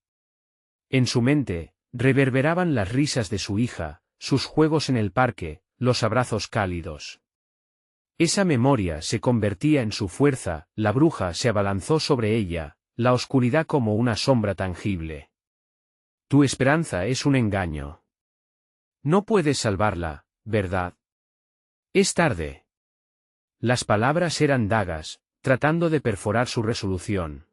En su mente, reverberaban las risas de su hija, sus juegos en el parque, los abrazos cálidos. Esa memoria se convertía en su fuerza. La bruja se abalanzó sobre ella, la oscuridad como una sombra tangible. «Tu esperanza es un engaño. No puedes salvarla, ¿verdad? Es tarde». Las palabras eran dagas, tratando de perforar su resolución.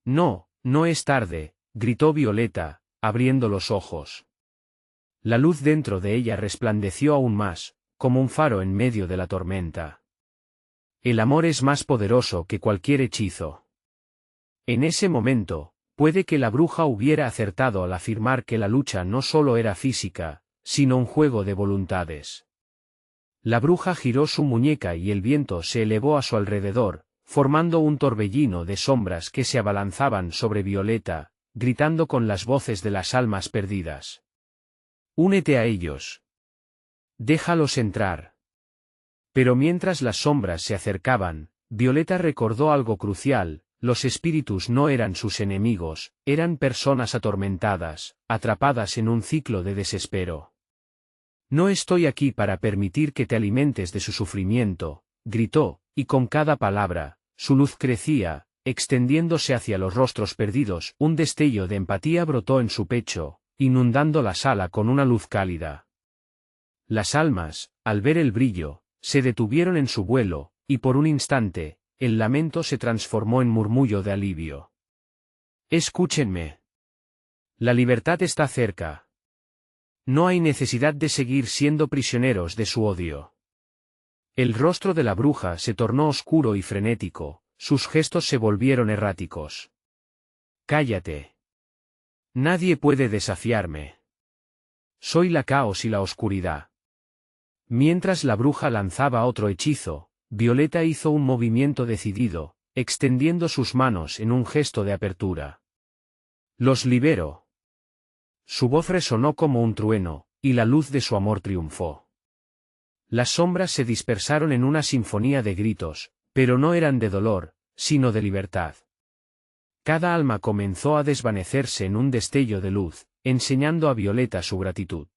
«No, no es tarde», gritó Violeta, abriendo los ojos. La luz dentro de ella resplandeció aún más, como un faro en medio de la tormenta. El amor es más poderoso que cualquier hechizo. En ese momento, puede que la bruja hubiera acertado al afirmar que la lucha no solo era física, sino un juego de voluntades. La bruja giró su muñeca y el viento se elevó a su alrededor, formando un torbellino de sombras que se abalanzaban sobre Violeta, gritando con las voces de las almas perdidas. «Únete a ellos. Déjalos entrar». Pero mientras las sombras se acercaban, Violeta recordó algo crucial: los espíritus no eran sus enemigos, eran personas atormentadas, atrapadas en un ciclo de desespero. «No estoy aquí para permitir que te alimentes de su sufrimiento», gritó, y con cada palabra, su luz crecía, extendiéndose hacia los rostros perdidos. Un destello de empatía brotó en su pecho, inundando la sala con una luz cálida. Las almas, al ver el brillo, se detuvieron en su vuelo, y por un instante, el lamento se transformó en murmullo de alivio. Escúchenme. La libertad está cerca. No hay necesidad de seguir siendo prisioneros de su odio. El rostro de la bruja se tornó oscuro y frenético, sus gestos se volvieron erráticos. Cállate. Nadie puede desafiarme. Soy la caos y la oscuridad. Mientras la bruja lanzaba otro hechizo, Violeta hizo un movimiento decidido, extendiendo sus manos en un gesto de apertura. Los libero. Su voz resonó como un trueno, y la luz de su amor triunfó. Las sombras se dispersaron en una sinfonía de gritos, pero no eran de dolor, sino de libertad. Cada alma comenzó a desvanecerse en un destello de luz, enseñando a Violeta su gratitud.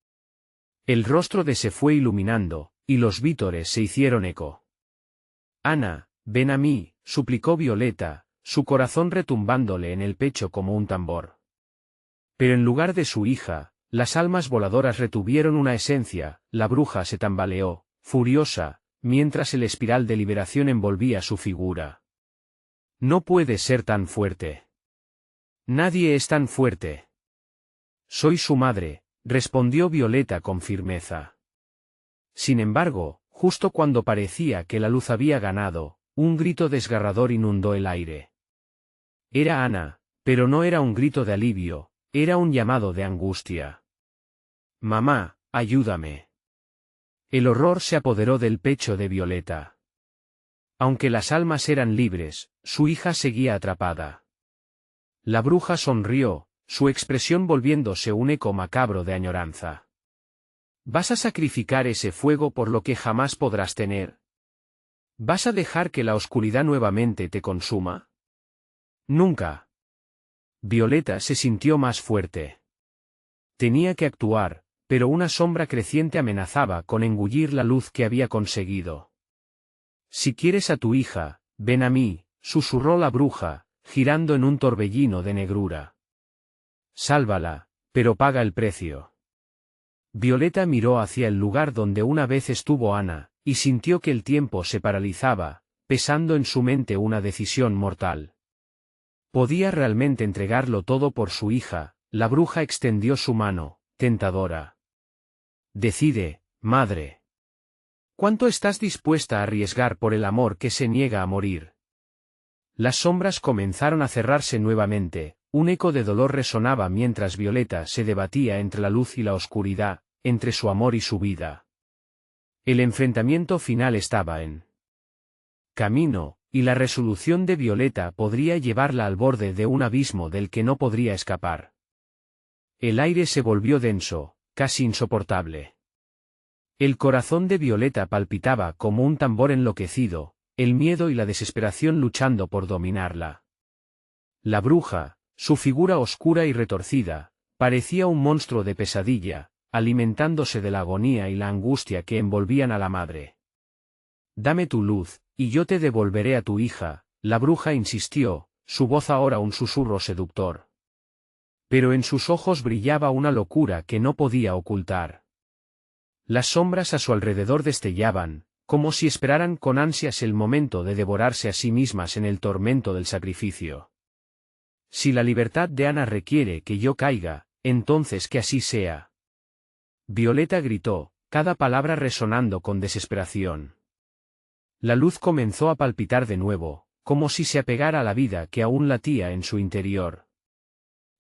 El rostro de se fue iluminando, y los vítores se hicieron eco. Ana, ven a mí, suplicó Violeta, su corazón retumbándole en el pecho como un tambor. Pero en lugar de su hija, las almas voladoras retuvieron una esencia, la bruja se tambaleó, furiosa, mientras el espiral de liberación envolvía su figura. No puede ser tan fuerte. Nadie es tan fuerte. Soy su madre, respondió Violeta con firmeza. Sin embargo, justo cuando parecía que la luz había ganado, un grito desgarrador inundó el aire. Era Ana, pero no era un grito de alivio, era un llamado de angustia. Mamá, ayúdame. El horror se apoderó del pecho de Violeta. Aunque las almas eran libres, su hija seguía atrapada. La bruja sonrió, su expresión volviéndose un eco macabro de añoranza. ¿Vas a sacrificar ese fuego por lo que jamás podrás tener? ¿Vas a dejar que la oscuridad nuevamente te consuma? Nunca. Violeta se sintió más fuerte. Tenía que actuar, pero una sombra creciente amenazaba con engullir la luz que había conseguido. Si quieres a tu hija, ven a mí, susurró la bruja, girando en un torbellino de negrura. Sálvala, pero paga el precio. Violeta miró hacia el lugar donde una vez estuvo Ana, y sintió que el tiempo se paralizaba, pesando en su mente una decisión mortal. ¿Podía realmente entregarlo todo por su hija? La bruja extendió su mano, tentadora. Decide, madre. ¿Cuánto estás dispuesta a arriesgar por el amor que se niega a morir? Las sombras comenzaron a cerrarse nuevamente, un eco de dolor resonaba mientras Violeta se debatía entre la luz y la oscuridad, entre su amor y su vida. El enfrentamiento final estaba en camino, y la resolución de Violeta podría llevarla al borde de un abismo del que no podría escapar. El aire se volvió denso, casi insoportable. El corazón de Violeta palpitaba como un tambor enloquecido, el miedo y la desesperación luchando por dominarla. La bruja, su figura oscura y retorcida, parecía un monstruo de pesadilla, alimentándose de la agonía y la angustia que envolvían a la madre. Dame tu luz, y yo te devolveré a tu hija, la bruja insistió, su voz ahora un susurro seductor. Pero en sus ojos brillaba una locura que no podía ocultar. Las sombras a su alrededor destellaban, como si esperaran con ansias el momento de devorarse a sí mismas en el tormento del sacrificio. Si la libertad de Ana requiere que yo caiga, entonces que así sea. Violeta gritó, cada palabra resonando con desesperación. La luz comenzó a palpitar de nuevo, como si se apegara a la vida que aún latía en su interior.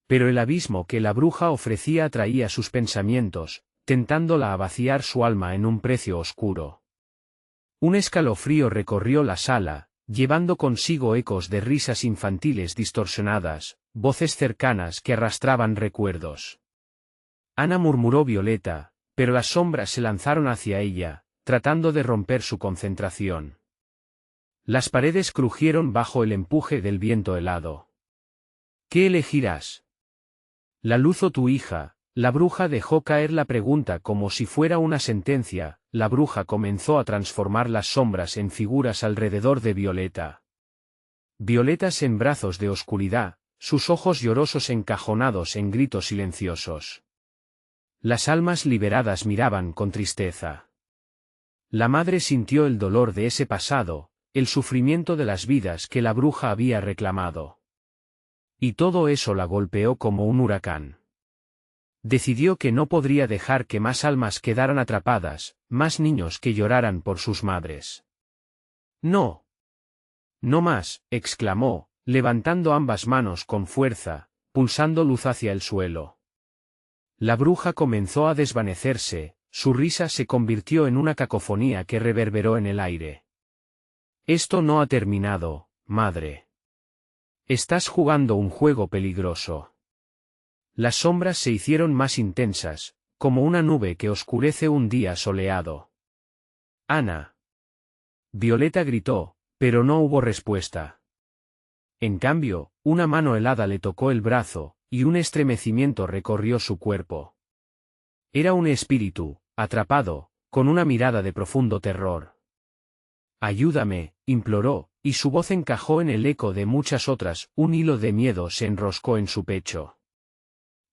Pero el abismo que la bruja ofrecía atraía sus pensamientos, tentándola a vaciar su alma en un precio oscuro. Un escalofrío recorrió la sala, llevando consigo ecos de risas infantiles distorsionadas, voces cercanas que arrastraban recuerdos. Ana murmuró Violeta, pero las sombras se lanzaron hacia ella, tratando de romper su concentración. Las paredes crujieron bajo el empuje del viento helado. ¿Qué elegirás? ¿La luz o tu hija? La bruja dejó caer la pregunta como si fuera una sentencia. La bruja comenzó a transformar las sombras en figuras alrededor de Violeta. Violetas en brazos de oscuridad, sus ojos llorosos encajonados en gritos silenciosos. Las almas liberadas miraban con tristeza. La madre sintió el dolor de ese pasado, el sufrimiento de las vidas que la bruja había reclamado. Y todo eso la golpeó como un huracán. Decidió que no podría dejar que más almas quedaran atrapadas, más niños que lloraran por sus madres. No. No más, exclamó, levantando ambas manos con fuerza, pulsando luz hacia el suelo. La bruja comenzó a desvanecerse, su risa se convirtió en una cacofonía que reverberó en el aire. Esto no ha terminado, madre. Estás jugando un juego peligroso. Las sombras se hicieron más intensas, como una nube que oscurece un día soleado. Ana. Violeta gritó, pero no hubo respuesta. En cambio, una mano helada le tocó el brazo, y un estremecimiento recorrió su cuerpo. Era un espíritu, atrapado, con una mirada de profundo terror. Ayúdame, imploró, y su voz encajó en el eco de muchas otras, un hilo de miedo se enroscó en su pecho.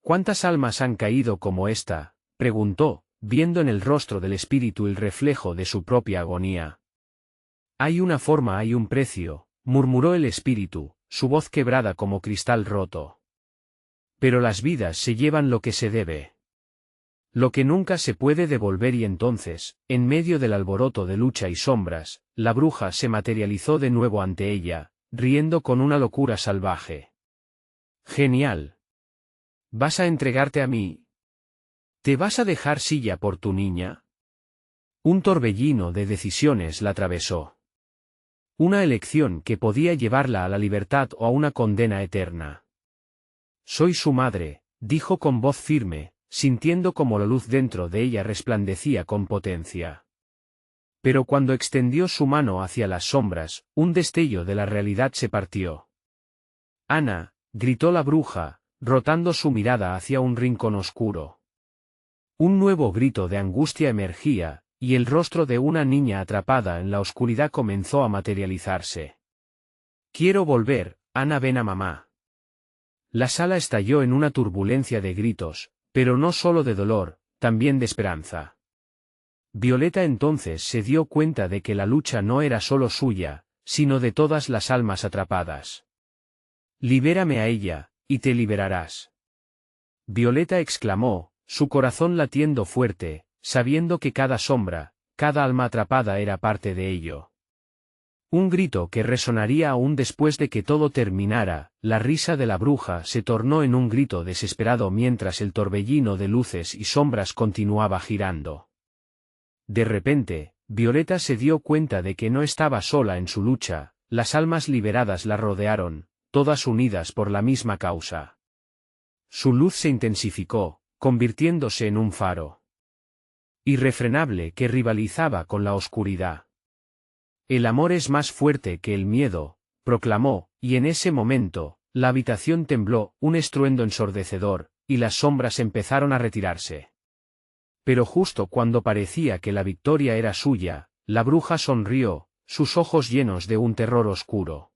¿Cuántas almas han caído como esta?, preguntó, viendo en el rostro del espíritu el reflejo de su propia agonía. Hay una forma, hay un precio, murmuró el espíritu, su voz quebrada como cristal roto. Pero las vidas se llevan lo que se debe. Lo que nunca se puede devolver y entonces, en medio del alboroto de lucha y sombras, la bruja se materializó de nuevo ante ella, riendo con una locura salvaje. Genial. ¿Vas a entregarte a mí? ¿Te vas a dejar silla por tu niña? Un torbellino de decisiones la atravesó. Una elección que podía llevarla a la libertad o a una condena eterna. Soy su madre, dijo con voz firme, sintiendo como la luz dentro de ella resplandecía con potencia. Pero cuando extendió su mano hacia las sombras, un destello de la realidad se partió. Ana, gritó la bruja, rotando su mirada hacia un rincón oscuro. Un nuevo grito de angustia emergía, y el rostro de una niña atrapada en la oscuridad comenzó a materializarse. Quiero volver, Ana, ven a mamá. La sala estalló en una turbulencia de gritos, pero no solo de dolor, también de esperanza. Violeta entonces se dio cuenta de que la lucha no era solo suya, sino de todas las almas atrapadas. Libérame a ella, y te liberarás. Violeta exclamó, su corazón latiendo fuerte, sabiendo que cada sombra, cada alma atrapada era parte de ello. Un grito que resonaría aún después de que todo terminara, la risa de la bruja se tornó en un grito desesperado mientras el torbellino de luces y sombras continuaba girando. De repente, Violeta se dio cuenta de que no estaba sola en su lucha, las almas liberadas la rodearon, todas unidas por la misma causa. Su luz se intensificó, convirtiéndose en un faro irrefrenable que rivalizaba con la oscuridad. El amor es más fuerte que el miedo, proclamó, y en ese momento, la habitación tembló, un estruendo ensordecedor, y las sombras empezaron a retirarse. Pero justo cuando parecía que la victoria era suya, la bruja sonrió, sus ojos llenos de un terror oscuro.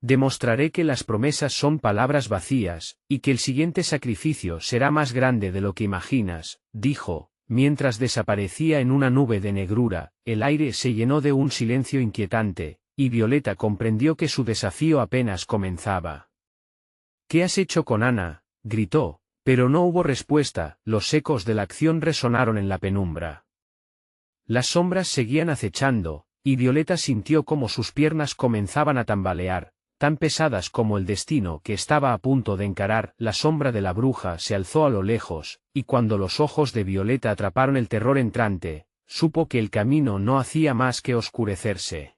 Demostraré que las promesas son palabras vacías, y que el siguiente sacrificio será más grande de lo que imaginas, dijo. Mientras desaparecía en una nube de negrura, el aire se llenó de un silencio inquietante, y Violeta comprendió que su desafío apenas comenzaba. ¿Qué has hecho con Ana?, gritó, pero no hubo respuesta, los ecos de la acción resonaron en la penumbra. Las sombras seguían acechando, y Violeta sintió como sus piernas comenzaban a tambalear, tan pesadas como el destino que estaba a punto de encarar. La sombra de la bruja se alzó a lo lejos, y cuando los ojos de Violeta atraparon el terror entrante, supo que el camino no hacía más que oscurecerse.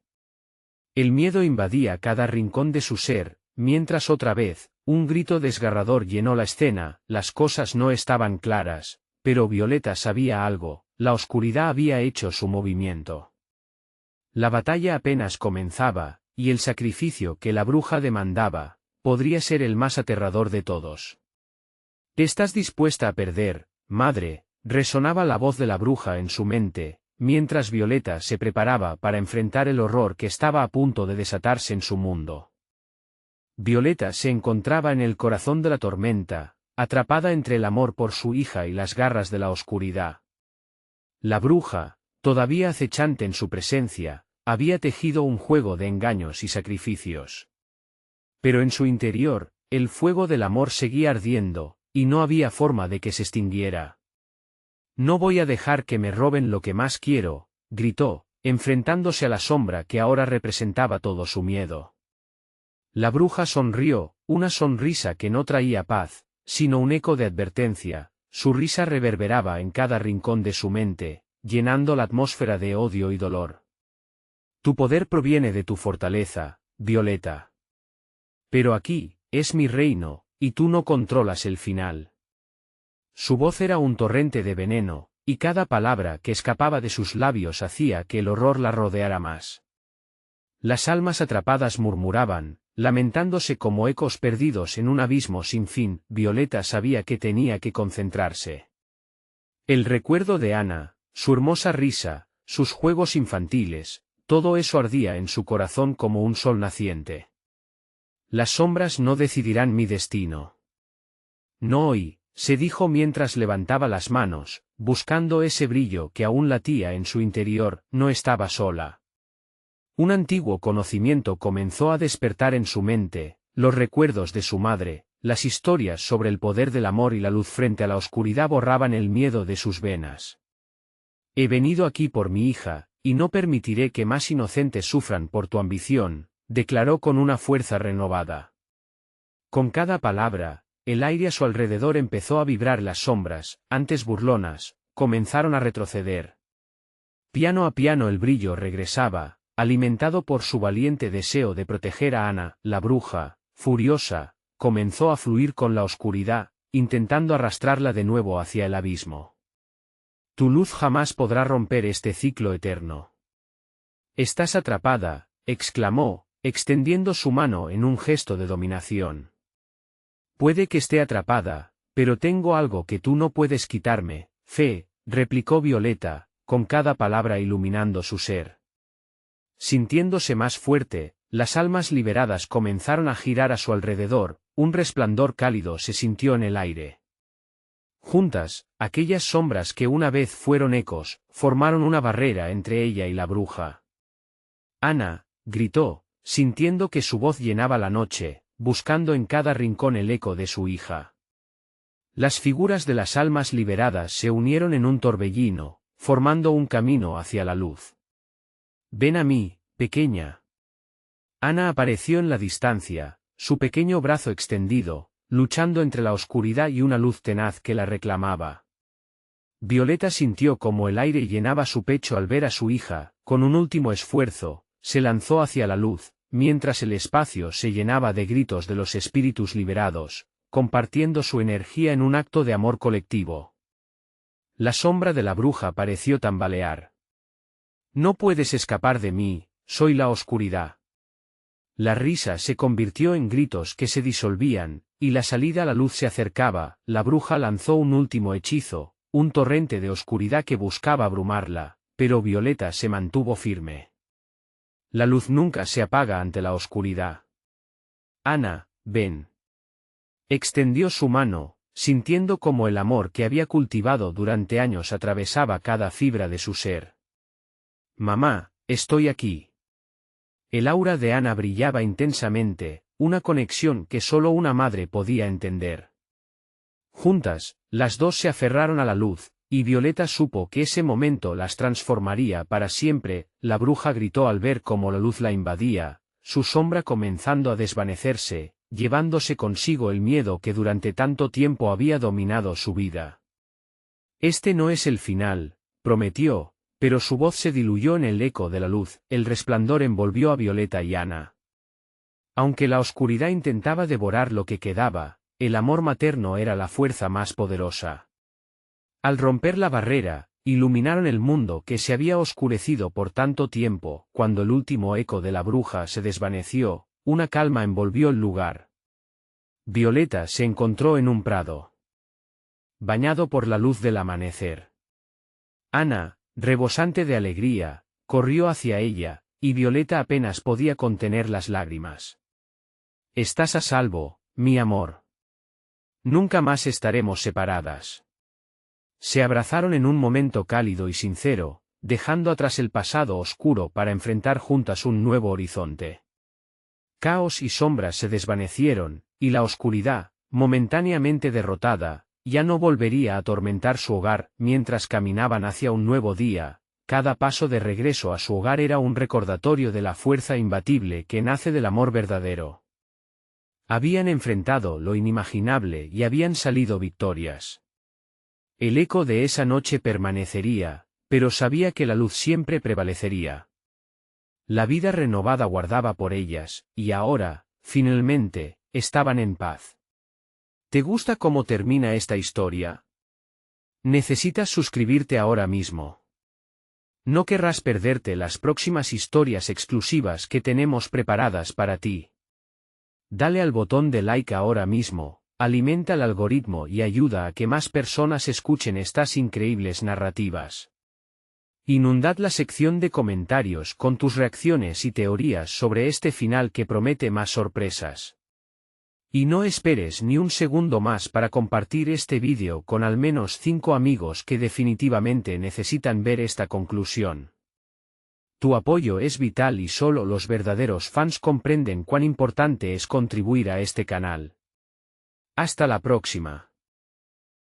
El miedo invadía cada rincón de su ser, mientras otra vez, un grito desgarrador llenó la escena. Las cosas no estaban claras, pero Violeta sabía algo, la oscuridad había hecho su movimiento. La batalla apenas comenzaba, y el sacrificio que la bruja demandaba, podría ser el más aterrador de todos. ¿Estás dispuesta a perder, madre?, resonaba la voz de la bruja en su mente, mientras Violeta se preparaba para enfrentar el horror que estaba a punto de desatarse en su mundo. Violeta se encontraba en el corazón de la tormenta, atrapada entre el amor por su hija y las garras de la oscuridad. La bruja, todavía acechante en su presencia, había tejido un juego de engaños y sacrificios. Pero en su interior, el fuego del amor seguía ardiendo, y no había forma de que se extinguiera. No voy a dejar que me roben lo que más quiero, gritó, enfrentándose a la sombra que ahora representaba todo su miedo. La bruja sonrió, una sonrisa que no traía paz, sino un eco de advertencia. Su risa reverberaba en cada rincón de su mente, llenando la atmósfera de odio y dolor. Tu poder proviene de tu fortaleza, Violeta. Pero aquí, es mi reino, y tú no controlas el final. Su voz era un torrente de veneno, y cada palabra que escapaba de sus labios hacía que el horror la rodeara más. Las almas atrapadas murmuraban, lamentándose como ecos perdidos en un abismo sin fin. Violeta sabía que tenía que concentrarse. El recuerdo de Ana, su hermosa risa, sus juegos infantiles, todo eso ardía en su corazón como un sol naciente. Las sombras no decidirán mi destino. No hoy, se dijo mientras levantaba las manos, buscando ese brillo que aún latía en su interior. No estaba sola. Un antiguo conocimiento comenzó a despertar en su mente, los recuerdos de su madre, las historias sobre el poder del amor y la luz frente a la oscuridad borraban el miedo de sus venas. He venido aquí por mi hija, y no permitiré que más inocentes sufran por tu ambición, declaró con una fuerza renovada. Con cada palabra, el aire a su alrededor empezó a vibrar. Las sombras, antes burlonas, comenzaron a retroceder. Piano a piano el brillo regresaba, alimentado por su valiente deseo de proteger a Ana. La bruja, furiosa, comenzó a fluir con la oscuridad, intentando arrastrarla de nuevo hacia el abismo. Tu luz jamás podrá romper este ciclo eterno. Estás atrapada, exclamó, extendiendo su mano en un gesto de dominación. Puede que esté atrapada, pero tengo algo que tú no puedes quitarme, Fe, replicó Violeta, con cada palabra iluminando su ser. Sintiéndose más fuerte, las almas liberadas comenzaron a girar a su alrededor, un resplandor cálido se sintió en el aire. Juntas, aquellas sombras que una vez fueron ecos, formaron una barrera entre ella y la bruja. Ana, gritó, sintiendo que su voz llenaba la noche, buscando en cada rincón el eco de su hija. Las figuras de las almas liberadas se unieron en un torbellino, formando un camino hacia la luz. Ven a mí, pequeña. Ana apareció en la distancia, su pequeño brazo extendido, luchando entre la oscuridad y una luz tenaz que la reclamaba. Violeta sintió como el aire llenaba su pecho al ver a su hija. Con un último esfuerzo, se lanzó hacia la luz, mientras el espacio se llenaba de gritos de los espíritus liberados, compartiendo su energía en un acto de amor colectivo. La sombra de la bruja pareció tambalear. No puedes escapar de mí, soy la oscuridad. La risa se convirtió en gritos que se disolvían, y la salida a la luz se acercaba. La bruja lanzó un último hechizo, un torrente de oscuridad que buscaba abrumarla, pero Violeta se mantuvo firme. La luz nunca se apaga ante la oscuridad. Ana, ven. Extendió su mano, sintiendo como el amor que había cultivado durante años atravesaba cada fibra de su ser. Mamá, estoy aquí. El aura de Ana brillaba intensamente, una conexión que solo una madre podía entender. Juntas, las dos se aferraron a la luz, y Violeta supo que ese momento las transformaría para siempre. La bruja gritó al ver cómo la luz la invadía, su sombra comenzando a desvanecerse, llevándose consigo el miedo que durante tanto tiempo había dominado su vida. Este no es el final, prometió, pero su voz se diluyó en el eco de la luz. El resplandor envolvió a Violeta y Ana. Aunque la oscuridad intentaba devorar lo que quedaba, el amor materno era la fuerza más poderosa. Al romper la barrera, iluminaron el mundo que se había oscurecido por tanto tiempo. Cuando el último eco de la bruja se desvaneció, una calma envolvió el lugar. Violeta se encontró en un prado, bañado por la luz del amanecer. Ana, rebosante de alegría, corrió hacia ella, y Violeta apenas podía contener las lágrimas. Estás a salvo, mi amor. Nunca más estaremos separadas. Se abrazaron en un momento cálido y sincero, dejando atrás el pasado oscuro para enfrentar juntas un nuevo horizonte. Caos y sombras se desvanecieron, y la oscuridad, momentáneamente derrotada, ya no volvería a atormentar su hogar. Mientras caminaban hacia un nuevo día, cada paso de regreso a su hogar era un recordatorio de la fuerza imbatible que nace del amor verdadero. Habían enfrentado lo inimaginable y habían salido victorias. El eco de esa noche permanecería, pero sabía que la luz siempre prevalecería. La vida renovada guardaba por ellas, y ahora, finalmente, estaban en paz. ¿Te gusta cómo termina esta historia? Necesitas suscribirte ahora mismo. No querrás perderte las próximas historias exclusivas que tenemos preparadas para ti. Dale al botón de like ahora mismo, alimenta el algoritmo y ayuda a que más personas escuchen estas increíbles narrativas. Inundad la sección de comentarios con tus reacciones y teorías sobre este final que promete más sorpresas. Y no esperes ni un segundo más para compartir este vídeo con al menos 5 amigos que definitivamente necesitan ver esta conclusión. Tu apoyo es vital y solo los verdaderos fans comprenden cuán importante es contribuir a este canal. Hasta la próxima.